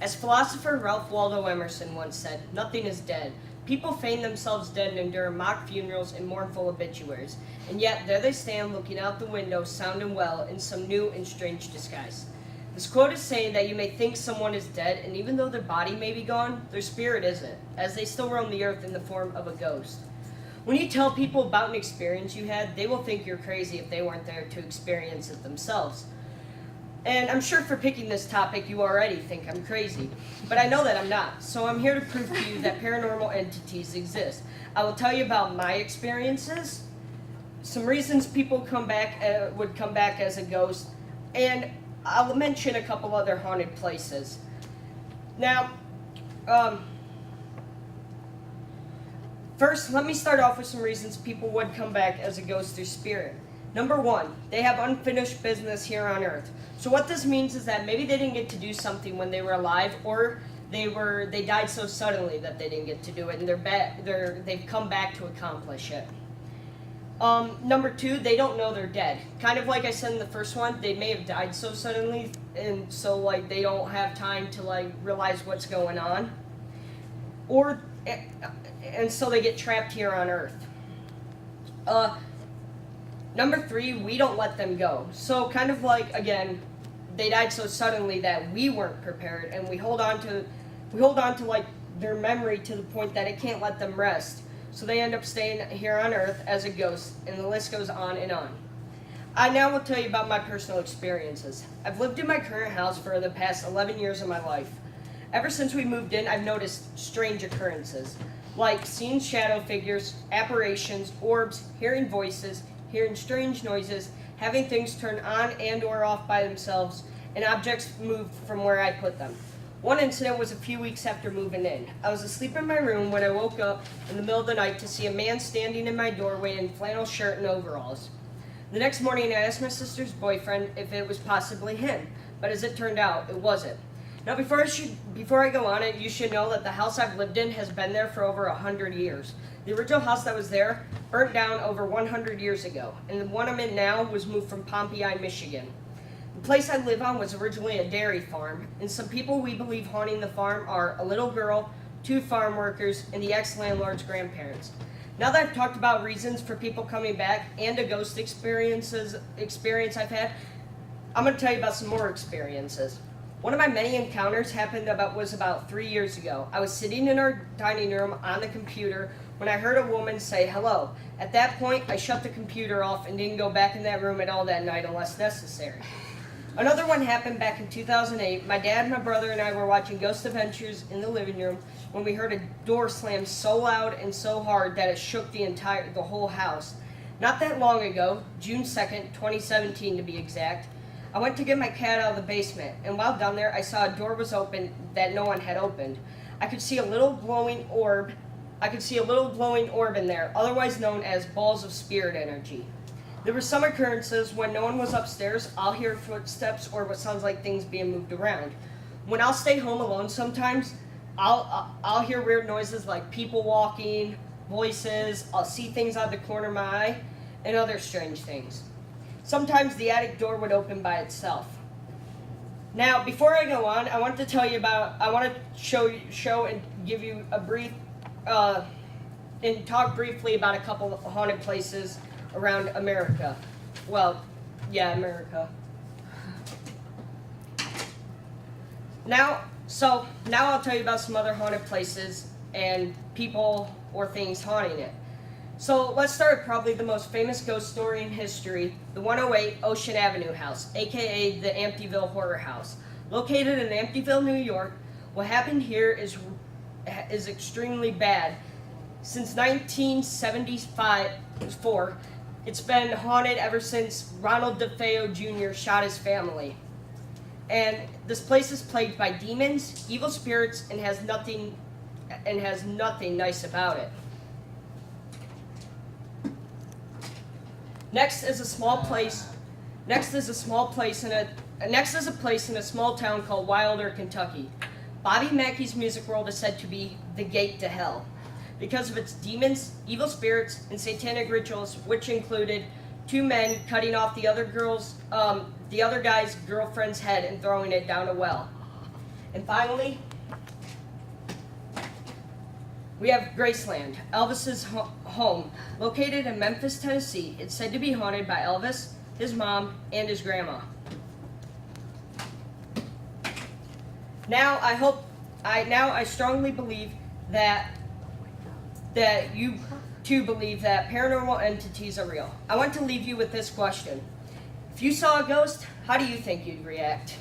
As philosopher Ralph Waldo Emerson once said, nothing is dead. People feign themselves dead and endure mock funerals and mournful obituaries, and yet there they stand looking out the window, sound and well, in some new and strange disguise. This quote is saying that you may think someone is dead, and even though their body may be gone, their spirit isn't, as they still roam the earth in the form of a ghost. When you tell people about an experience you had, they will think you're crazy if they weren't there to experience it themselves. And I'm sure for picking this topic, you already think I'm crazy. But I know that I'm not, so I'm here to prove to you that paranormal entities exist. I will tell you about my experiences, some reasons people would come back as a ghost, and I'll mention a couple other haunted places. Now, first, let me start off with some reasons people would come back as a ghost or spirit. Number one, they have unfinished business here on Earth. So what this means is that maybe they didn't get to do something when they were alive, or they died so suddenly that they didn't get to do it, and they've come back to accomplish it. Number two, they don't know they're dead. Kind of like I said in the first one, they may have died so suddenly, and so like they don't have time to like realize what's going on, and so they get trapped here on Earth. Number three, we don't let them go. So kind of like, again, they died so suddenly that we weren't prepared, and we hold on to like their memory to the point that it can't let them rest. So they end up staying here on Earth as a ghost, and the list goes on and on. I now will tell you about my personal experiences. I've lived in my current house for the past 11 years of my life. Ever since we moved in, I've noticed strange occurrences, like seeing shadow figures, apparitions, orbs, hearing voices, hearing strange noises, having things turn on and or off by themselves, and objects move from where I put them. One incident was a few weeks after moving in. I was asleep in my room when I woke up in the middle of the night to see a man standing in my doorway in flannel shirt and overalls. The next morning I asked my sister's boyfriend if it was possibly him, but as it turned out, it wasn't. Now before I go on it, you should know that the house I've lived in has been there for over 100 years. The original house that was there burnt down over 100 years ago, and the one I'm in now was moved from Pompeii, Michigan. The place I live on was originally a dairy farm, and some people we believe haunting the farm are a little girl, 2 farm workers, and the ex-landlord's grandparents. Now that I've talked about reasons for people coming back and a ghost experience I've had, I'm going to tell you about some more experiences. One of my many encounters was about 3 years ago. I was sitting in our dining room on the computer when I heard a woman say hello. At that point, I shut the computer off and didn't go back in that room at all that night unless necessary. Another one happened back in 2008. My dad, my brother, and I were watching Ghost Adventures in the living room when we heard a door slam so loud and so hard that it shook the whole house. Not that long ago, June 2nd, 2017 to be exact, I went to get my cat out of the basement, and while down there, I saw a door was open that no one had opened. I could see a little glowing orb in there, otherwise known as balls of spirit energy. There were some occurrences when no one was upstairs. I'll hear footsteps or what sounds like things being moved around. When I'll stay home alone sometimes, I'll hear weird noises like people walking, voices, I'll see things out of the corner of my eye, and other strange things. Sometimes the attic door would open by itself. Now, before I go on, I want to show and give you a brief, and talk briefly about a couple of haunted places around America. Well, yeah, America. Now I'll tell you about some other haunted places and people or things haunting it. So let's start with probably the most famous ghost story in history, the 108 Ocean Avenue House, aka the Amityville Horror House. Located in Amityville, New York, what happened here is extremely bad. Since 1974, it's been haunted ever since Ronald DeFeo Jr. shot his family. And this place is plagued by demons, evil spirits, and has nothing nice about it. Next is a place in a small town called Wilder, Kentucky. Bobby Mackey's Music World is said to be the gate to hell because of its demons, evil spirits, and satanic rituals, which included 2 men cutting off the other guy's girlfriend's head and throwing it down a well. And finally, we have Graceland, Elvis's home. Located in Memphis, Tennessee, it's said to be haunted by Elvis, his mom, and his grandma. Now I strongly believe that you too believe that paranormal entities are real. I want to leave you with this question. If you saw a ghost, how do you think you'd react?